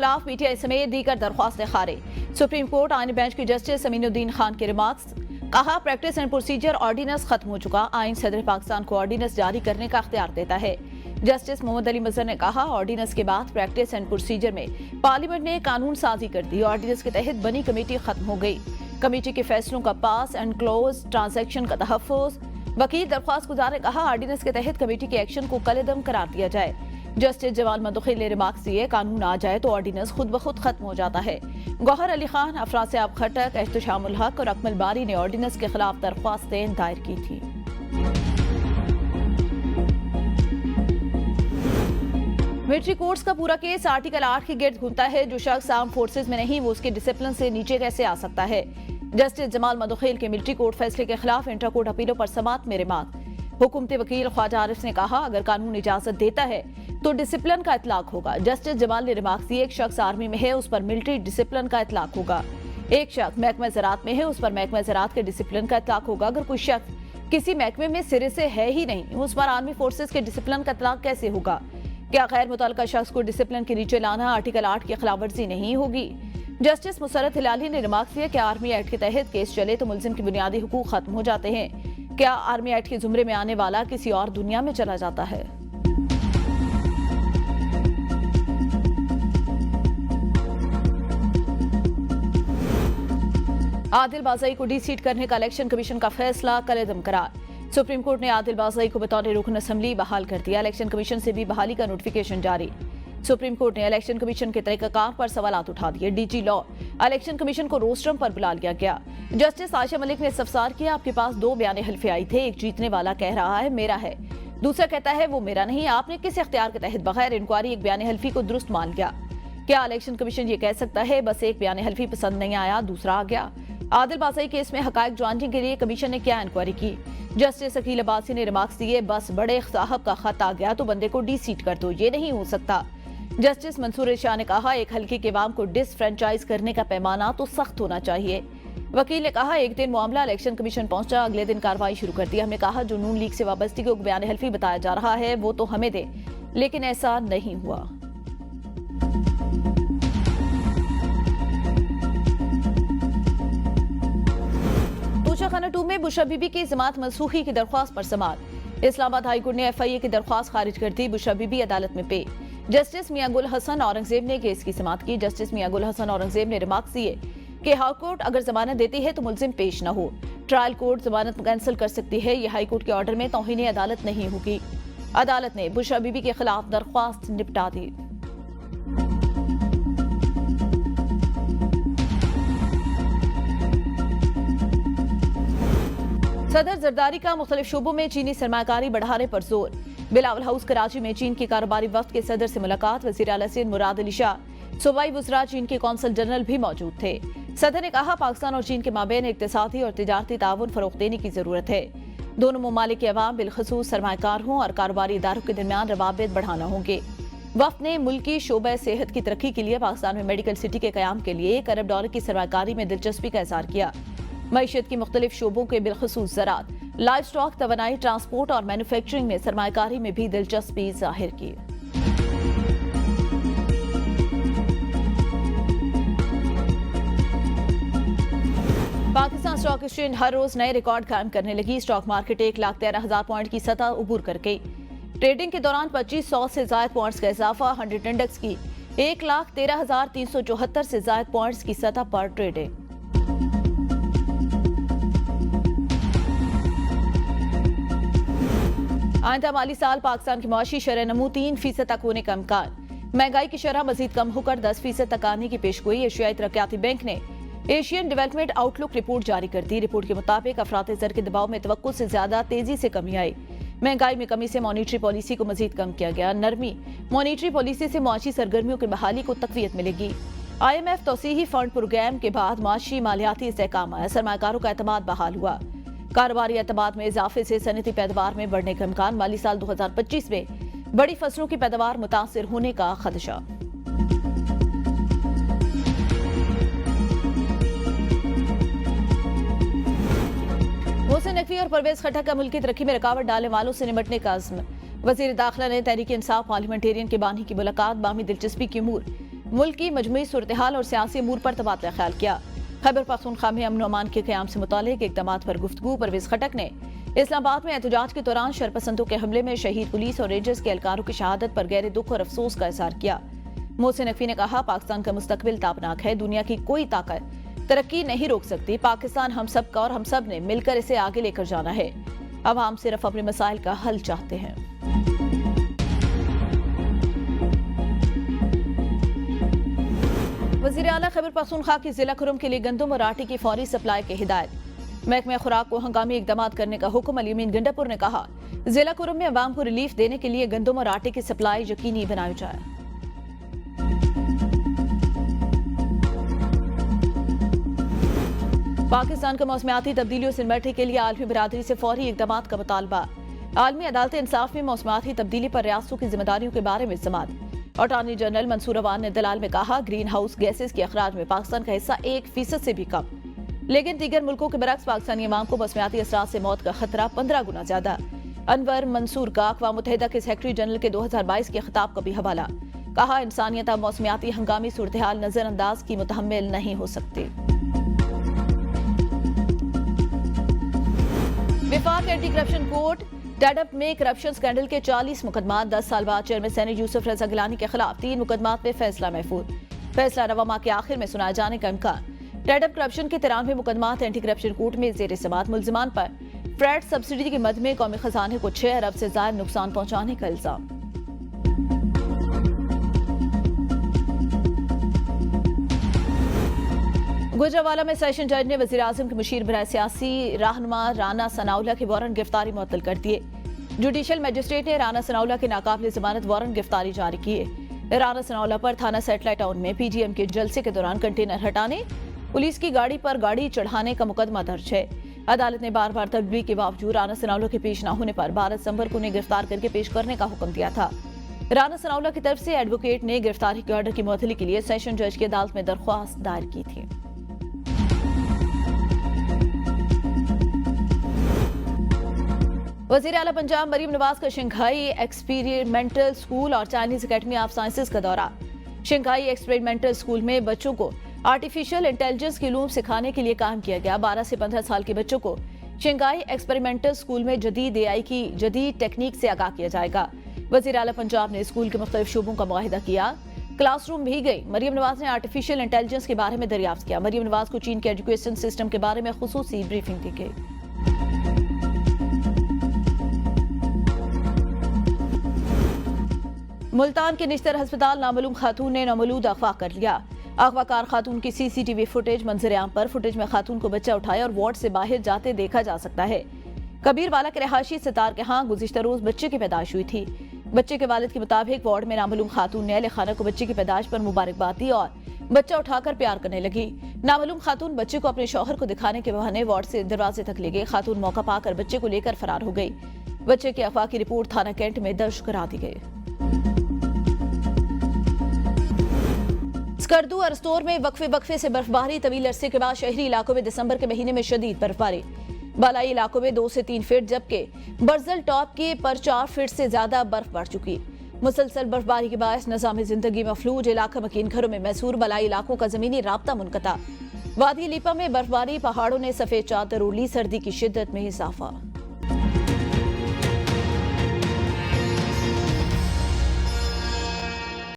खिलाफ पीटीआई समेत दीगर दरख्वास्तें खारिज। सुप्रीम कोर्ट आईन बेंच की जस्टिस अमीनुद्दीन खान के रिमार्क्स। कहा, प्रैक्टिस एंड प्रोसीजर ऑर्डिनेंस खत्म हो चुका, आईन सदर पाकिस्तान को ऑर्डिनेंस जारी करने का अख्तियार देता है। जस्टिस मोहम्मद अली मजहर ने कहा, ऑर्डिनेंस के बाद प्रैक्टिस एंड प्रोसीजर में पार्लियामेंट ने कानून साजी कर दी। ऑर्डिनेंस के तहत बनी कमेटी खत्म हो गई। कमेटी के फैसलों का पास एंड क्लोज, ट्रांजैक्शन का तहफ्फुज। वकील दरख्वास्त गुजार ने कहा, ऑर्डिनेंस के तहत कमेटी के एक्शन को कलेदम करार दिया जाए। जस्टिस जमाल मंदखिल ने रिमार्क्स दिए, कानून आ जाए तो ऑर्डिनेंस खुद ब खुद खत्म हो जाता है। गौहर अली खान, अफराज आब खटक, एहतशामुल हक और अकमल बारी ने ऑर्डिनेंस के खिलाफ दरख्वास्तें दायर की थी। मिलिट्री कोर्ट्स का पूरा केस आर्टिकल 8 के गिर्द घूमता है। जो शख्स आर्म फोर्सेज में नहीं वो उसके डिसिप्लिन से नीचे कैसे आ सकता है। जस्टिस जमाल मंदखिल के मिलिट्री कोर्ट फैसले के खिलाफ इंटर कोर्ट अपीलों पर समाअत में रिमार्क। हुकूमती वकील ख्वाजा आरिफ ने कहा, अगर कानून इजाजत देता है तो डिसिप्लिन का इतलाक होगा। जस्टिस जमाल ने रिमार्क दिए, एक शख्स आर्मी में है उस पर मिलिट्री डिसिप्लिन का इतलाक होगा। एक शख्स महकमा ज़राअत में है उस पर महकमा ज़राअत के डिसिप्लिन का इतलाक होगा। अगर कोई शख्स किसी महकमे में सिरे से है ही नहीं उस पर आर्मी फोर्सेज के डिसिप्लिन का इतलाक कैसे होगा। क्या गैर मुतल्लका शख्स को डिसिप्लिन के नीचे लाना आर्टिकल 8 की खिलाफवर्जी नहीं होगी। जस्टिस मुसरत हिलाली ने रिमार्क दिया, कि आर्मी एक्ट के तहत केस चले तो मुलजिम के बुनियादी हुकूक खत्म हो जाते हैं। क्या आर्मी एक्ट के जुमरे में आने वाला किसी और दुनिया में चला जाता है। आदिल बाज़ई को डी-सीट करने का इलेक्शन कमीशन का फैसला कलेदम करार। सुप्रीम कोर्ट ने आदिल बाज़ई को बतौर रुकन असेंबली बहाल कर दिया। इलेक्शन कमीशन से भी बहाली का नोटिफिकेशन जारी। सुप्रीम कोर्ट ने इलेक्शन कमीशन के तरीकाकार पर सवालात उठा दिए। डीजी लॉ इलेक्शन कमीशन को रोस्ट्रम पर बुला लिया गया। जस्टिस आयशा मलिक ने इस्तफसार किया, आपके पास 2 बयाने हल्फे आई थे, एक जीतने वाला कह रहा है मेरा है, दूसरा कहता है वो मेरा नहीं। आपने किस इख्तियार के तहत बगैर इंक्वायरी एक बयान हल्फी को दुरुस्त मान लिया। क्या इलेक्शन कमीशन ये कह सकता है बस एक बयान हल्फी पसंद नहीं आया दूसरा आ गया। आदिल बाज़ई केस में हकायक जानने के लिए कमीशन ने क्या इंक्वायरी की। जस्टिस अकील अब्बासी ने रिमार्क्स दिए, बस बड़े साहब का खत आ गया तो बंदे को डी-सीट कर दो, ये नहीं हो सकता। जस्टिस मंसूर शाह ने कहा, एक हल्के के अवाम को डिसफ्रेंचाइज करने का पैमाना तो सख्त होना चाहिए। वकील ने कहा, एक दिन मामला इलेक्शन कमीशन पहुंचा, अगले दिन कार्रवाई शुरू कर दी। हमने कहा, जो नून लीग से वाबस्तगी को बयान हल्फी बताया जा रहा है वो तो हमें दे, लेकिन ऐसा नहीं हुआ। तोशाखाना 2 में बुशरा बीबी की जमात मनसूखी की दरख्वास्त पर समाअत। इस्लामाबाद हाईकोर्ट ने FIA की दरख्वास्त खारिज कर दी। बुशरा बीबी अदालत में पेश। जस्टिस मियां गुल हसन औरंगजेब ने केस की समाअत की। जस्टिस मियां गुल हसन औरंगजेब ने रिमार्क्स दिए कि हाई कोर्ट अगर जमानत देती है तो मुलजिम पेश न हो। ट्रायल कोर्ट जमानत कैंसिल कर सकती है। यह हाई कोर्ट के ऑर्डर में तौहीन अदालत नहीं होगी। अदालत ने बुशरा बीबी के खिलाफ दरख्वास्त निपटा दी। सदर जरदारी का मुख्तलिफ शोबों में चीनी सरमाकारी बढ़ाने पर जोर। बिलावल हाउस कराची में चीन के कारोबारी वफ्द के सदर से मुलाकात। वज़ीर आला सिंध मुराद अली शाह, सूबाई वज़रा, चीन के कौंसल जनरल भी मौजूद थे। सदर ने कहा, पाकिस्तान और चीन के माबेन इक्तिसादी और तिजारती ताउन फरोग़ देने की जरूरत है। दोनों ममालिक के अवाम बिलखसूस सरमाकार हों और कारोबारी इदारों के दरमियान रवाबित बढ़ाना होंगे। वफ्द ने मुल्की शोबा सेहत की तरक्की के लिए पाकिस्तान में मेडिकल सिटी के क़याम के लिए $1 अरब की सरमाकारी में दिलचस्पी का इज़हार किया। मईशत की मुख्तलिफ शोबों के बिलखसूस ज़राअत, लाइव स्टॉक, तवानाई, ट्रांसपोर्ट और मैन्युफैक्चरिंग में सरमाकारी में भी दिलचस्पी जाहिर की। पाकिस्तान स्टॉक एक्सचेंज हर रोज नए रिकॉर्ड कायम करने लगी। स्टॉक मार्केट 1,13,000 पॉइंट की सतह उबूर कर गई। ट्रेडिंग के दौरान 2500 से ज्यादा पॉइंट्स का इजाफा। 100 इंडेक्स की 1,13,374 से ज्यादा पॉइंट्स की सतह पर ट्रेडिंग। आइंदा माली साल पाकिस्तान की मुआशी शरह नमू 3% तक होने का इम्कान। महंगाई की शरह मजीद कम होकर 10% तक आने की पेशगोई। एशियाई तरक्याती बैंक ने एशियन डेवलपमेंट आउटलुक रिपोर्ट जारी कर दी। रिपोर्ट के मुताबिक अफरात ज़र के दबाव में तवक्कुल से ज्यादा तेजी से कमी आई। महंगाई में कमी से मॉनिटरी पॉलिसी को मजीद कम किया गया। नरमी मॉनिटरी पॉलिसी से मुआशी सरगर्मियों की बहाली को तकवीत मिलेगी। IMF तौसीही फंड प्रोग्राम के बाद मुआशी मालियाती इस्तेहकाम आया। सरमाकारों का एतमाद बहाल हुआ। कारोबारी एतमाद में इजाफे से सनती पैदावार में बढ़ने का इम्कान। माली साल 2025 में बड़ी फसलों की पैदावार मुतासिर होने का खदशा। मोहसिन नकवी और परवेज खट्टक का मुल्की तरक्की में रुकावट डालने वालों से निपटने का अज़्म। वज़ीर दाखिला ने तहरीक इंसाफ पार्लियामेंटेरियन के बानी की मुलाकात। बामी दिलचस्पी की उमूर मुल्क की मजमूई सूरत हाल और सियासी अमूर पर तबादला ख्याल किया। खैबर पख्तूनख्वा में अमन अमान के क़याम से मुतालिक इक़दाम पर गुफ्तगू। परवेज़ खटक ने इस्लामाबाद में एहतजाज के दौरान शरपसंदों के हमले में शहीद पुलिस और रेंजर्स के एहलकारों की शहादत पर गहरे दुख और अफसोस का इज़हार किया। मोहसिन नकवी ने कहा, पाकिस्तान का मुस्तकबिल ताबनाक है, दुनिया की कोई ताकत तरक्की नहीं रोक सकती। पाकिस्तान हम सब का और हम सब ने मिलकर इसे आगे लेकर जाना है। अवाम सिर्फ अपने मसाइल का हल चाहते हैं। वज़ीर आला खैबर पख्तूनख्वा की जिला खुरम के लिए गंदम और आटे की फौरी सप्लाई की हिदायत। महकमे खुराक को हंगामी इकदाम करने का हुक्म। अली अमीन गंडापुर ने कहा, जिला खुरम में अवाम को रिलीफ देने के लिए गंदम और आटे की सप्लाई यकीनी बनाई जाए। पाकिस्तान का मौसमियाती तब्दीलियों से निपटने के लिए आलमी बरादरी से फौरी इकदाम का मुतालबा। आलमी अदालत इंसाफ में मौसमियाती तब्दीली पर रियासतों की जिम्मेदारियों के बारे में समाअत। अटॉर्नी जनरल मंसूर अवान ने दलाल में कहा, ग्रीन हाउस गैसेज के अखराज में पाकिस्तान का हिस्सा 1% से भी कम, लेकिन दीगर मुल्कों के बरक्स पाकिस्तानी अवाम को मौसमियाती असरात से मौत का खतरा 15 गुना ज्यादा। अनवर मंसूर का अक़वाम मुत्तहिदा के सेक्रेटरी जनरल के 2022 के खिताब का भी हवाला। कहा, इंसानियत अब मौसमियाती हंगामी सूरत हाल नजरअंदाज की मुतहम्मिल नहीं हो सकती। विफाक एंटी करप्शन कोर्ट डेडअप में करप्शन स्कैंडल के 40 मुकदमा। 10 साल बाद चेयरमैन सेनेट यूसुफ रजा गिलानी के खिलाफ 3 मुकदमात में फैसला महफूज। फैसला रवा माह के आखिर में सुनाए जाने का इम्कान। डेडअप करप्शन के 93 मुकदमात एंटी करप्शन कोर्ट में जेर समाअत। मुल्जिमान पर फ्रेट सब्सिडी की मद में कौमी खजाने को 6 अरब से ज्यादा नुकसान पहुंचाने का इल्जाम। गुजरावाला में सेशन जज ने वज़ीर आज़म के मुशीर बराए सियासी रहनुमा राना सनाउल्लाह के वारंट गिरफ्तारी मुअत्तल कर दिए। जुडिशल मजिस्ट्रेट ने राना सनाउल्लाह के नाकाबिल जमानत वारंट गिरफ्तारी जारी किए। राना सनाउल्लाह पर थाना सैटेलाइट टाउन में PGM के जलसे के दौरान कंटेनर हटाने, पुलिस की गाड़ी पर गाड़ी चढ़ाने का मुकदमा दर्ज है। अदालत ने बार बार तलबी के बावजूद राना सनाउल्लाह के पेश न होने पर 12 दिसंबर को उन्हें गिरफ्तार करके पेश करने का हुक्म दिया था। राना सनाउल्लाह की तरफ से एडवोकेट ने गिरफ्तारी के ऑर्डर की मुअत्तली के लिए सेशन जज की अदालत में दरख्वास्त दायर की थी। वज़ीर आला पंजाब मरीम नवाज का शंघाई एक्सपेरिमेंटल स्कूल और चाइनीज अकेडमी ऑफ साइंसेज का दौरा। शंघाई एक्सपेरिमेंटल स्कूल में बच्चों को आर्टिफिशियल इंटेलिजेंस के इल्म सिखाने के लिए काम किया गया। 12 से 15 साल के बच्चों को शंघाई एक्सपेरिमेंटल स्कूल में जदीद AI की जदीद टेक्निक से आगाह किया जाएगा। वज़ीर आला पंजाब ने स्कूल के मुख्तलिफ शोबों का मुआहिदा किया, क्लासरूम भी गई। मरीम नवाज ने आर्टिफिशियल इंटेलिजेंस के बारे में दरियाफ्त किया। मरीम नवाज को चीन के एजुकेशन सिस्टम के बारे में खुसूसी ब्रीफिंग दी गई। मुल्तान के निश्तर अस्पताल नामालूम खातून ने नामौलूद अगवा कर लिया। अगवाकार खातून की CCTV फुटेज मंजर आम पर। फुटेज में खातून को बच्चा उठाया और वार्ड से बाहर जाते देखा जा सकता है। कबीरवाला के रहायशी सितार के यहाँ गुज़िश्ता रोज बच्चे की पैदाइश हुई थी। बच्चे के वालिद के मुताबिक वार्ड में नामालूम खातून ने अहले खाना को बच्चे की पैदाइश पर मुबारकबाद दी और बच्चा उठाकर प्यार करने लगी। नामालूम खातून बच्चे को अपने शौहर को दिखाने के बहाने वार्ड से दरवाजे तक ले गई। खातून मौका पाकर बच्चे को लेकर फरार हो गई। बच्चे के अगवा की रिपोर्ट थाना कैंट में दर्ज करा दी गई। स्कर्दू और स्टोर में वक्फे से बर्फबारी। तवील अरसे के बाद शहरी इलाकों में दिसंबर के महीने में शदीद बर्फबारी। बालाई इलाकों में 2 से 3 फीट, जबकि बर्जल टॉप के पर 4 फीट से ज्यादा बर्फ बढ़ चुकी। मुसलसल बर्फबारी के बायस निज़ाम जिंदगी मफलूज। इलाका मकीन घरों में मैसूर। बलाई इलाकों का जमीनी राब्ता मुनक़ता। वादी लीपा में बर्फबारी। पहाड़ों ने सफेद चादर ओढ़ ली। सर्दी की शिद्दत में इजाफा।